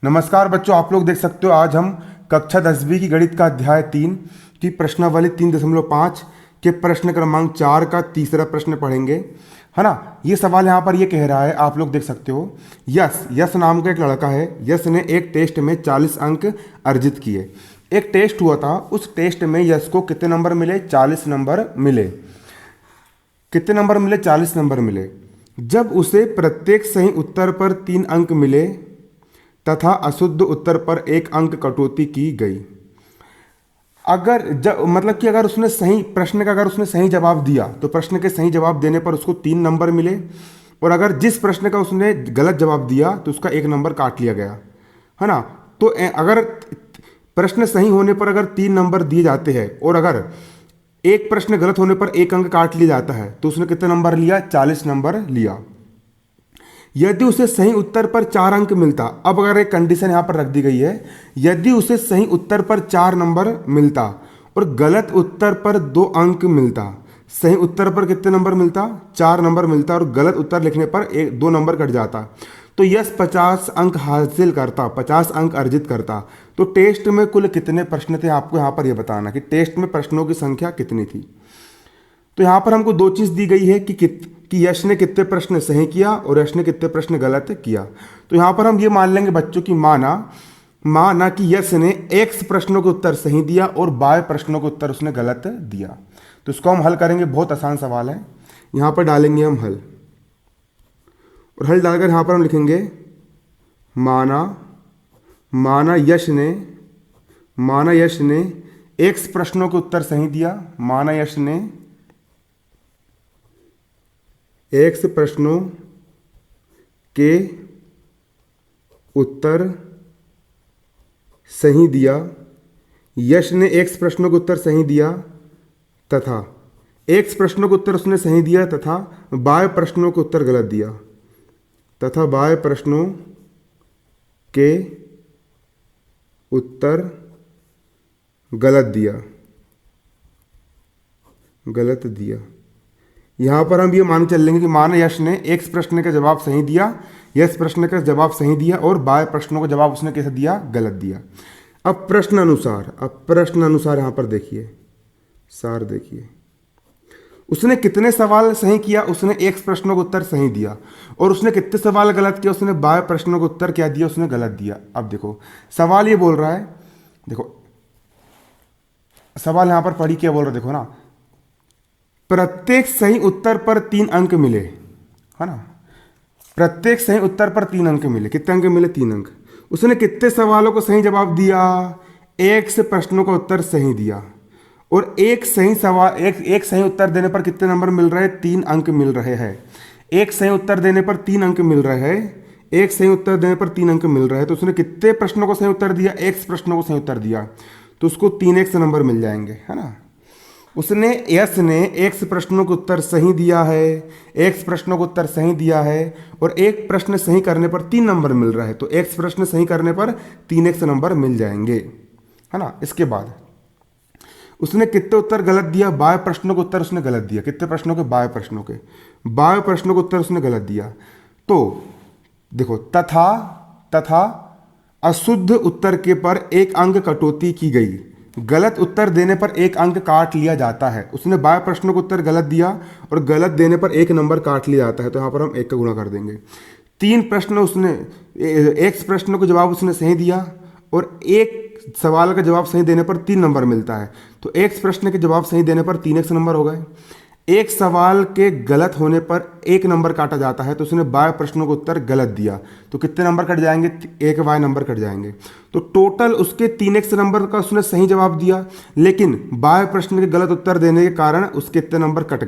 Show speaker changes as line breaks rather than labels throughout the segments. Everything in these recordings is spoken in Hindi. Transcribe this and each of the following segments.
नमस्कार बच्चों, आप लोग देख सकते हो आज हम कक्षा 10वीं की गणित का अध्याय 3 की प्रश्नावली 3.5 के प्रश्न क्रमांक 4 का तीसरा प्रश्न पढ़ेंगे, है ना। ये सवाल यहाँ पर ये कह रहा है, आप लोग देख सकते हो। यश यश नाम का एक लड़का है। यश ने एक टेस्ट में 40 अंक अर्जित किए। एक टेस्ट हुआ था, उस टेस्ट में यश को कितने नंबर मिले? 40 नंबर मिले। कितने नंबर मिले? 40 नंबर मिले। जब उसे प्रत्येक सही उत्तर पर 3 अंक मिले तथा अशुद्ध उत्तर पर 1 अंक कटौती की गई। अगर मतलब कि अगर उसने सही प्रश्न का अगर उसने सही जवाब दिया तो प्रश्न के सही जवाब देने पर उसको 3 नंबर मिले, और अगर जिस प्रश्न का उसने गलत जवाब दिया तो उसका 1 नंबर काट लिया गया, है ना। तो अगर प्रश्न सही होने पर अगर 3 नंबर दिए जाते हैं और अगर एक प्रश्न गलत होने पर 1 अंक काट लिया जाता है तो उसने कितने नंबर लिया? 40 नंबर लिया। यदि उसे सही उत्तर पर 4 अंक मिलता, अब अगर एक कंडीशन यहां पर रख दी गई है, यदि उसे सही उत्तर पर 4 नंबर मिलता और गलत उत्तर पर 2 अंक मिलता। सही उत्तर पर कितने नंबर मिलता? 4 नंबर मिलता, और गलत उत्तर लिखने पर 2 नंबर कट जाता। तो यश 50 अंक हासिल करता, 50 अंक अर्जित करता। तो टेस्ट में कुल कितने प्रश्न थे, आपको यहां पर यह बताना कि टेस्ट में प्रश्नों की संख्या कितनी थी। तो यहां पर हमको 2 चीज दी गई है कि यश ने कितने प्रश्न सही किया और यश ने कितने प्रश्न गलत किया। तो यहां पर हम ये मान लेंगे बच्चों की माना कि यश ने x प्रश्नों के उत्तर सही दिया और y प्रश्नों के उत्तर उसने गलत दिया। तो इसको हम हल करेंगे, बहुत आसान सवाल है। यहां पर डालेंगे हम हल, और हल डालकर यहां पर हम लिखेंगे माना यश ने x प्रश्नों के उत्तर सही दिया। माना यश ने x प्रश्नों के उत्तर सही दिया। यश ने x प्रश्नों के उत्तर सही दिया तथा x प्रश्नों के उत्तर उसने सही दिया तथा y प्रश्नों के उत्तर गलत दिया, तथा y प्रश्नों के उत्तर गलत दिया। यहां पर हम ये मान चल लेंगे कि माना यश ने x प्रश्न का जवाब सही दिया, यश प्रश्न का जवाब सही दिया, और बाय प्रश्नों का जवाब उसने कैसे दिया? गलत दिया। अब प्रश्न अनुसार यहां पर देखिए, सार देखिए, उसने कितने सवाल सही किया? उसने x प्रश्नों का उत्तर सही दिया, और उसने कितने सवाल गलत किया? उसने बाय प्रश्नों का उत्तर क्या दिया? उसने गलत दिया। अब देखो सवाल ये बोल रहा है, देखो सवाल यहां पर पढ़ी क्या बोल रहा है, देखो ना, प्रत्येक सही उत्तर पर 3 अंक मिले, है ना। प्रत्येक सही उत्तर पर 3 अंक मिले। कितने अंक मिले? 3 अंक। उसने कितने सवालों को सही जवाब दिया? 1 प्रश्नों का उत्तर सही दिया, और एक सही उत्तर देने पर कितने नंबर मिल रहे हैं? 3 अंक मिल रहे हैं। एक सही उत्तर देने पर 3 अंक मिल रहे हैं। एक सही उत्तर देने पर 3 अंक मिल रहे हैं। तो उसने कितने प्रश्नों को सही उत्तर दिया? X प्रश्नों को सही उत्तर दिया, तो उसको 3x नंबर मिल जाएंगे, है ना। यश ने x प्रश्नों के उत्तर सही दिया है, x प्रश्नों को उत्तर सही दिया है, और एक प्रश्न सही करने पर 3 नंबर मिल रहा है, तो x प्रश्न सही करने पर 3x नंबर मिल जाएंगे, है ना। इसके बाद उसने कितने उत्तर गलत दिया? बाय प्रश्नों के उत्तर उसने गलत दिया। कितने प्रश्नों के? बाय प्रश्नों के उत्तर उसने गलत दिया। तो देखो, तथा अशुद्ध उत्तर के पर 1 अंक कटौती की गई। गलत उत्तर देने पर 1 अंक काट लिया जाता है। उसने बाय प्रश्नों को उत्तर गलत दिया और गलत देने पर 1 नंबर काट लिया जाता है, तो यहां पर हम 1 का गुणा कर देंगे। 3 प्रश्न उसने, x प्रश्नों का जवाब उसने सही दिया, और एक सवाल का जवाब सही देने पर 3 नंबर मिलता है, तो x प्रश्न के जवाब सही देने पर 3x नंबर हो गए। एक सवाल के गलत होने पर 1 नंबर काटा जाता है, तो उसने बाय प्रश्नों को उत्तर गलत दिया, तो कितने नंबर कट जाएंगे? 1 y नंबर कट जाएंगे। तो टोटल उसके 3x नंबर का उसने सही जवाब दिया, लेकिन बाय प्रश्न के गलत उत्तर देने के कारण उसके कितने नंबर कट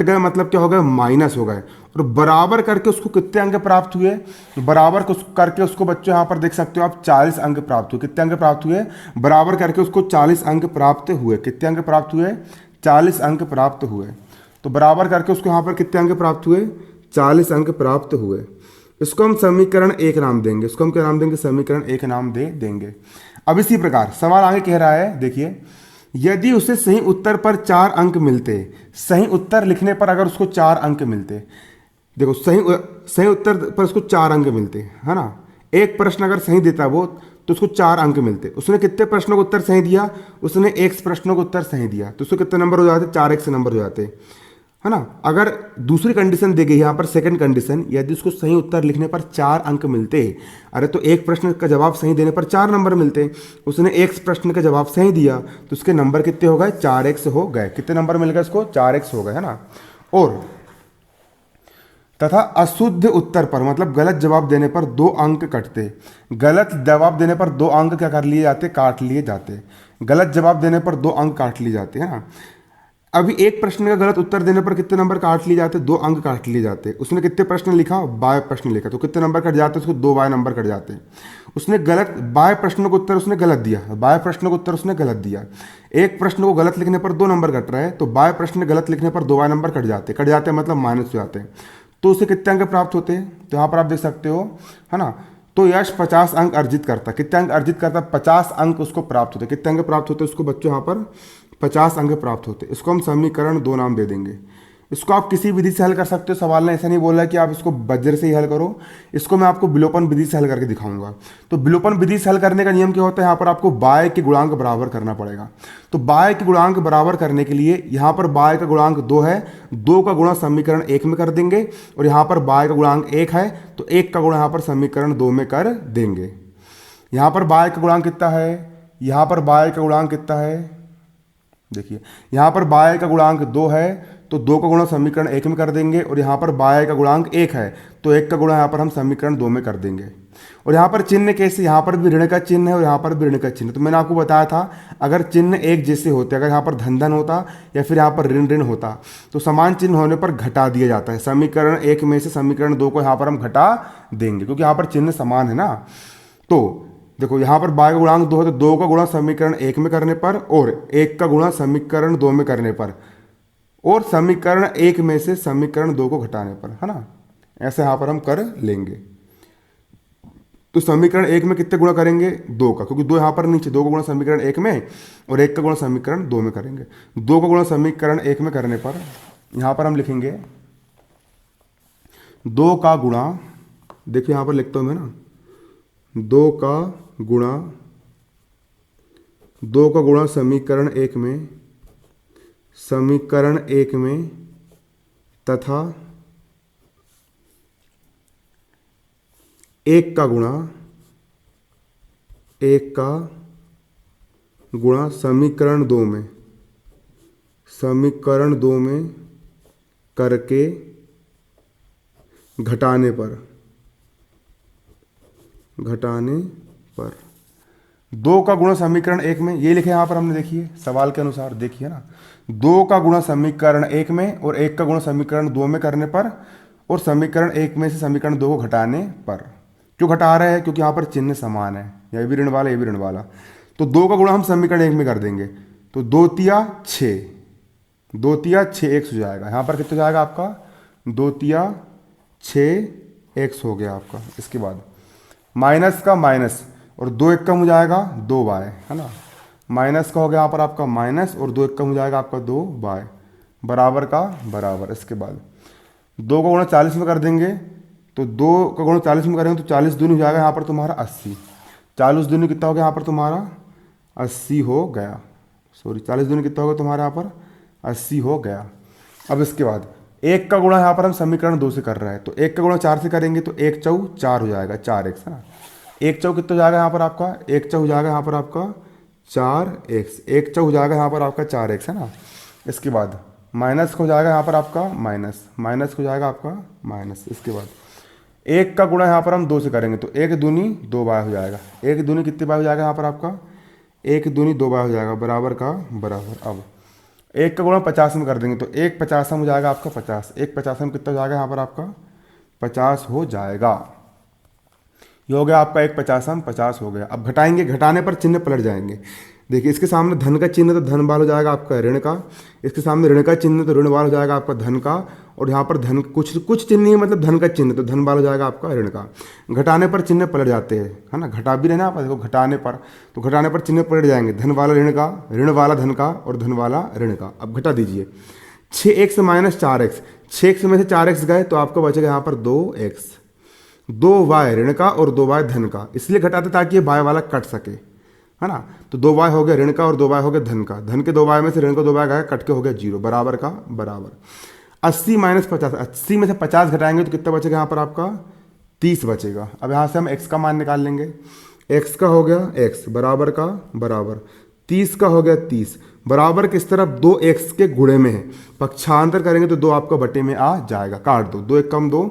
गए मतलब क्या हो गए? माइनस हो गए। और बराबर करके उसको कितने अंक प्राप्त हुए? बराबर करके उसको बच्चों यहाँ पर देख सकते हो आप, 40 अंक प्राप्त हुए। कितने अंक प्राप्त हुए? बराबर करके उसको 40 अंक प्राप्त हुए। कितने अंक प्राप्त हुए? 40 अंक प्राप्त हुए। तो बराबर करके उसको यहाँ पर कितने अंक प्राप्त हुए? 40 अंक प्राप्त हुए। इसको हम समीकरण 1 नाम देंगे। इसको हम क्या नाम देंगे? समीकरण 1 नाम दे देंगे। अब इसी प्रकार सवाल आगे कह रहा है, देखिए, यदि उसे सही उत्तर पर 4 अंक मिलते, सही उत्तर लिखने पर अगर उसको 4 अंक मिलते, देखो सही उत्तर पर उसको 4 अंक मिलते, है ना। एक प्रश्न अगर सही देता वो तो उसको 4 अंक मिलते। उसने कितने प्रश्नों का उत्तर सही दिया, उसने x प्रश्नों का उत्तर सही दिया तो उसको कितने नंबर हो जाते, 4x नंबर हो जाते, है ना। अगर दूसरी कंडीशन दी गई यहाँ पर, सेकंड कंडीशन, यदि उसको सही उत्तर लिखने पर 4 अंक मिलते, अरे तो एक प्रश्न का जवाब सही देने पर 4 नंबर मिलते। उसने एक प्रश्न का जवाब सही दिया तो उसके नंबर कितने हो गए, 4x हो गए। कितने नंबर मिल गए उसको, 4x हो गए, है ना। और तथा अशुद्ध उत्तर पर मतलब गलत जवाब देने पर 2 अंक कटते। गलत जवाब देने पर 2 अंक क्या कर लिए जाते, काट लिए जाते। गलत जवाब देने पर 2 अंक काट लिए जाते हैं ना। अभी एक प्रश्न का गलत उत्तर देने पर कितने नंबर काट लिए जाते, 2 अंक काट लिए जाते। उसने कितने प्रश्न लिखा, 22 प्रश्न लिखा तो कितने नंबर कट जाते, उसको 2 बाय नंबर कट जाते। उसने गलत 22 प्रश्नों का उत्तर उसने गलत दिया, 22 प्रश्नों का उत्तर उसने गलत दिया। एक प्रश्न को गलत लिखने पर 2 नंबर कट रहा है तो 22 प्रश्न गलत लिखने पर 2 बाय नंबर कट जाते मतलब माइनस हो जाते हैं। तो उसे कितने अंक प्राप्त होते हैं, तो यहाँ पर आप देख सकते हो, है ना। तो यश 50 अंक अर्जित करता। कितने अंक अर्जित करता, 50 अंक उसको प्राप्त होते। कितने अंक प्राप्त होते उसको बच्चों, यहाँ पर 50 अंक प्राप्त होते। इसको हम समीकरण 2 नाम दे देंगे। इसको आप किसी विधि से हल कर सकते हो। सवाल ने ऐसा नहीं बोला कि आप इसको वज्र से ही हल करो, इसको मैं आपको विलोपन विधि से हल करके दिखाऊंगा। तो विलोपन विधि से हल करने का नियम क्या होता है, यहाँ पर आपको बाय के गुणांक बराबर करना पड़ेगा। तो बाय के गुणांक बराबर करने के लिए यहाँ पर बाय का गुणांक 2 है, 2 का गुणा समीकरण 1 में कर देंगे, और यहाँ पर बाय का गुणांक 1 है तो 1 का गुणा यहाँ पर समीकरण 2 में कर देंगे। यहाँ पर बाय का गुणांक कितना है, यहाँ पर बाय का गुणांक कितना है, देखिए यहाँ पर बाय का गुणांक 2 है तो 2 का गुणा समीकरण 1 में कर देंगे, और यहाँ पर बाय का गुणांक 1 है तो 1 का गुणा यहाँ पर हम समीकरण 2 में कर देंगे। और यहाँ पर चिन्ह कैसे, यहाँ पर भी ऋण का चिन्ह है और यहाँ पर भी ऋण का चिन्ह। तो मैंने आपको बताया था अगर चिन्ह एक जैसे होते, अगर यहाँ पर धन धन होता या फिर यहाँ पर ऋण ऋण होता तो समान चिन्ह होने पर घटा दिया जाता है। समीकरण 1 में से समीकरण 2 को यहाँ पर हम घटा देंगे क्योंकि यहाँ पर चिन्ह समान है ना। तो देखो यहाँ पर बाय का गुणांक 2 है तो 2 का गुणा समीकरण 1 में करने पर और 1 का गुणा समीकरण 2 में करने पर और समीकरण 1 में से समीकरण 2 को घटाने पर, है ना। ऐसे यहाँ पर हम कर लेंगे। तो समीकरण 1 में कितने गुणा करेंगे, 2 का, क्योंकि 2 यहाँ पर नीचे, 2 का गुणा समीकरण 1 में और 1 का गुणा समीकरण 2 में करेंगे। 2 का गुणा समीकरण 1 में करने पर यहाँ पर हम लिखेंगे 2 का गुणा, देखिए यहाँ पर लिखता हूँ मैं ना, 2 का गुणा समीकरण 1 में तथा 1 का गुणा समीकरण 2 में करके घटाने पर 2 का गुणा समीकरण 1 में, ये लिखे यहाँ पर हमने, देखिए सवाल के अनुसार देखिए ना, 2 का गुणा समीकरण 1 में और 1 का गुणा समीकरण 2 में करने पर और समीकरण 1 में से समीकरण 2 को घटाने पर। क्यों घटा रहे हैं, क्योंकि यहाँ पर चिन्ह समान है, ये भी ऋण वाला ये भी ऋण वाला। तो 2 का गुणा हम समीकरण 1 में कर देंगे तो 2 तिया 6x हो जाएगा। यहाँ पर कितना जाएगा आपका, 2 तिया 6x हो गया आपका। इसके बाद माइनस का माइनस और 2 एक कम हो जाएगा 2 बाय, है ना। माइनस का हो गया यहाँ पर आपका माइनस और 2 एक कम हो जाएगा आपका 2 बाय, बराबर का बराबर। इसके बाद 2 का गुणा 40 में कर देंगे तो 2 का गुणा 40 में करेंगे तो 40 दूनी हो जाएगा यहाँ पर तुम्हारा 80। 40 दूनी कितना हो गया यहाँ पर तुम्हारा 80 हो गया, 40 दूनी कितना होगा तुम्हारा यहाँ पर 80 हो गया। अब इसके बाद 1 का गुणा यहाँ पर हम समीकरण 2 से कर रहे हैं तो 1 का गुणा 4 से करेंगे तो 1 चौ 4 हो जाएगा, 4x, है ना। 1 चौ कितना हो जाएगा यहाँ पर आपका, 1 चौ हो जाएगा यहाँ पर आपका 4x, 1 चौ हो जाएगा यहाँ पर आपका 4x, है ना। इसके बाद माइनस को हो जाएगा यहाँ पर आपका माइनस को जाएगा आपका माइनस। इसके बाद 1 का गुणा यहाँ पर हम 2 से करेंगे तो 1 दूनी 2 बाय हो जाएगा। 1 दूनी कितने बाय हो जाएगा यहाँ पर आपका, 1 दूनी 2 बाय हो जाएगा, बराबर का बराबर। अब 1 का गुणा 50 में कर देंगे तो 1 50 हो जाएगा आपका 50, 1 50 में कितना हो जाएगा यहाँ पर आपका 50 हो जाएगा। ये हो गया आपका 1 50 50 हो गया। अब घटाएंगे, घटाने पर चिन्ह पलट जाएंगे। देखिए इसके सामने धन का चिन्ह तो धन वाला हो जाएगा आपका ऋण का, इसके सामने ऋण का चिन्ह तो ऋण वाला हो जाएगा आपका धन का, और यहाँ पर धन कुछ चिन्ह नहीं मतलब धन का चिन्ह तो धन वाला हो जाएगा आपका ऋण का। घटाने पर चिन्ह पलट जाते हैं, है ना। घटा भी रहना आप देखो, घटाने पर चिन्ह पलट जाएंगे, धन वाला ऋण का, ऋण वाला धन का और धन वाला ऋण का। अब घटा दीजिए 6x माइनस 4x, 6x में से 4x गए तो आपको बचेगा यहाँ पर 2x। 2y ऋण का और 2y धन का, इसलिए घटाते ताकि ये y वाला कट सके, है ना। तो 2y हो गया ऋण का और 2y हो गया धन का, धन के 2y में से ऋण को 2y गया, कट के हो गया 0, बराबर का बराबर। 80 माइनस 50, 80 में से 50 घटाएंगे तो कितना बचेगा यहाँ पर आपका 30 बचेगा। अब यहाँ से हम x का मान निकाल लेंगे, x का हो गया x बराबर का बराबर, 30 का हो गया 30, बराबर किस तरफ 2x के गुणे में है, पक्षांतर करेंगे तो 2 आपका बटे में आ जाएगा, काट दो, 2 1 कम 2,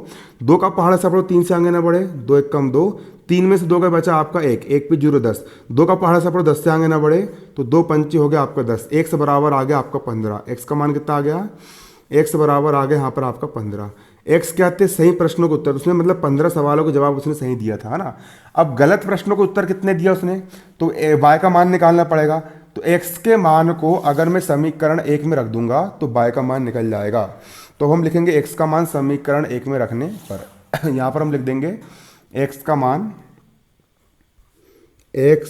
2 का पहाड़ा सा पढ़ो 3 से आगे ना बढ़े, 2 1 कम 2, 3 में से 2 का बचा आपका 1, 1 पे 0 10, 2 का पहाड़ा सा पढ़ो 10 से आगे ना बढ़े तो 2 पंची हो गया आपका 10, x बराबर आ गया आपका 15, x का मान कितना आ गया, x बराबर आ गया यहाँ पर आपका 15। x क्या थे, सही प्रश्नों के उत्तर, उसने मतलब 15 सवालों के जवाब उसने सही दिया था, है ना। अब गलत प्रश्नों के उत्तर कितने दिया उसने, तो y का मान निकालना पड़ेगा। तो x के मान को अगर मैं समीकरण 1 में रख दूंगा तो y का मान निकल जाएगा। तो हम लिखेंगे x का मान समीकरण 1 में रखने पर यहाँ पर हम लिख देंगे x का मान, x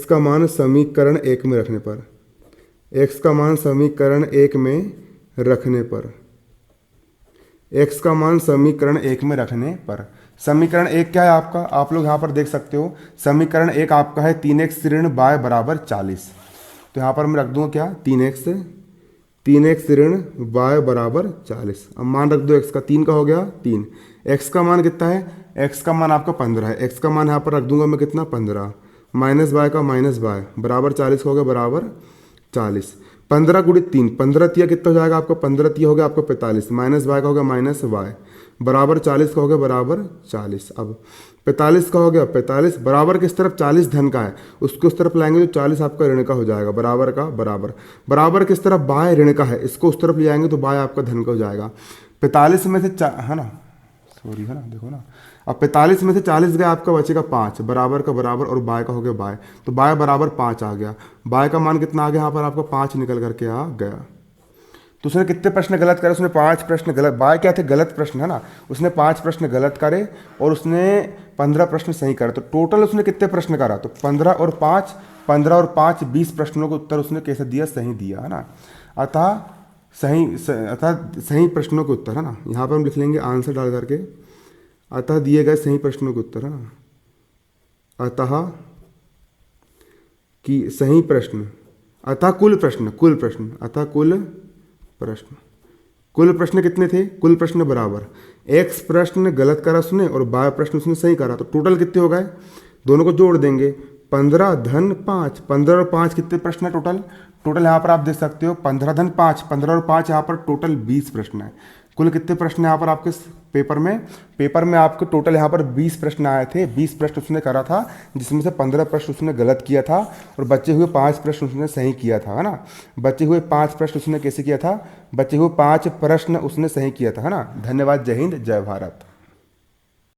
का मान समीकरण 1 में रखने पर, x का मान समीकरण 1 में रखने पर, x का मान समीकरण 1 में रखने पर, समीकरण 1 क्या है आपका, आप लोग यहाँ पर देख सकते हो, समीकरण 1 आपका है 3x ऋण y बराबर 40। तो यहाँ पर मैं रख दूंगा क्या, 3x ऋण y बराबर 40। अब मान रख दो x का, 3 का हो गया 3, x का मान कितना है, x का मान आपका 15 है, x का मान यहाँ पर रख दूंगा मैं कितना 15, माइनस y का माइनस y बराबर 40 का हो गया बराबर 40, 15 गुणित 3, 15 तिया कितना हो जाएगा आपका, 15 तिया हो गया आपका 45, माइनस y का हो गया माइनस y बराबर 40 का हो गया बराबर 40। अब 45 का हो गया 45, बराबर किस तरफ 40 धन का है, उसको उस तरफ लाएंगे तो 40 आपका ऋण का हो जाएगा, बराबर का बराबर, बराबर किस तरफ y ऋण का है, इसको उस तरफ ले आएंगे तो y आपका धन का हो जाएगा। 45 में से है ना, सॉरी है ना, देखो ना, अब 45 में से 40 गया आपका बचेगा 5, बराबर का बराबर और y का हो गया y, तो y बराबर 5 आ गया, y का मान कितना आ गया यहाँ पर आपका 5 निकल करके आ गया। तो उसने कितने प्रश्न गलत करे, उसने 5 प्रश्न गलत, y क्या थे गलत प्रश्न, है ना, उसने 5 प्रश्न गलत करे और उसने 15 प्रश्न सही करे। तो टोटल उसने कितने प्रश्न करा, तो 15 और 5 20 प्रश्नों का उत्तर उसने कैसे दिया, सही दिया, है ना। अतः सही प्रश्नों के उत्तर, है ना, यहाँ पर हम लिख लेंगे आंसर डाल करके, अतः दिए गए सही प्रश्नों के उत्तर, है ना, अतः कि सही प्रश्न, अतः कुल प्रश्न, अतः कुल प्रश्न कितने थे, कुल प्रश्न बराबर x प्रश्न गलत करा उसने और y प्रश्न उसने सही करा, तो टोटल कितने हो गए, दोनों को जोड़ देंगे, 15 धन 5, 15 और 5 कितने प्रश्न है टोटल, यहाँ पर आप देख सकते हो 15 धन 5, 15 और 5 यहाँ पर टोटल 20 प्रश्न है। कुल कितने प्रश्न यहाँ पर आपके पेपर में आपके टोटल यहाँ पर 20 प्रश्न आए थे, 20 प्रश्न उसने करा था, जिसमें से 15 प्रश्न उसने गलत किया था और बचे हुए 5 प्रश्न उसने सही किया था, है ना। बचे हुए 5 प्रश्न उसने कैसे किया था, बचे हुए 5 प्रश्न उसने सही किया था, है ना। धन्यवाद, जय हिंद, जय भारत।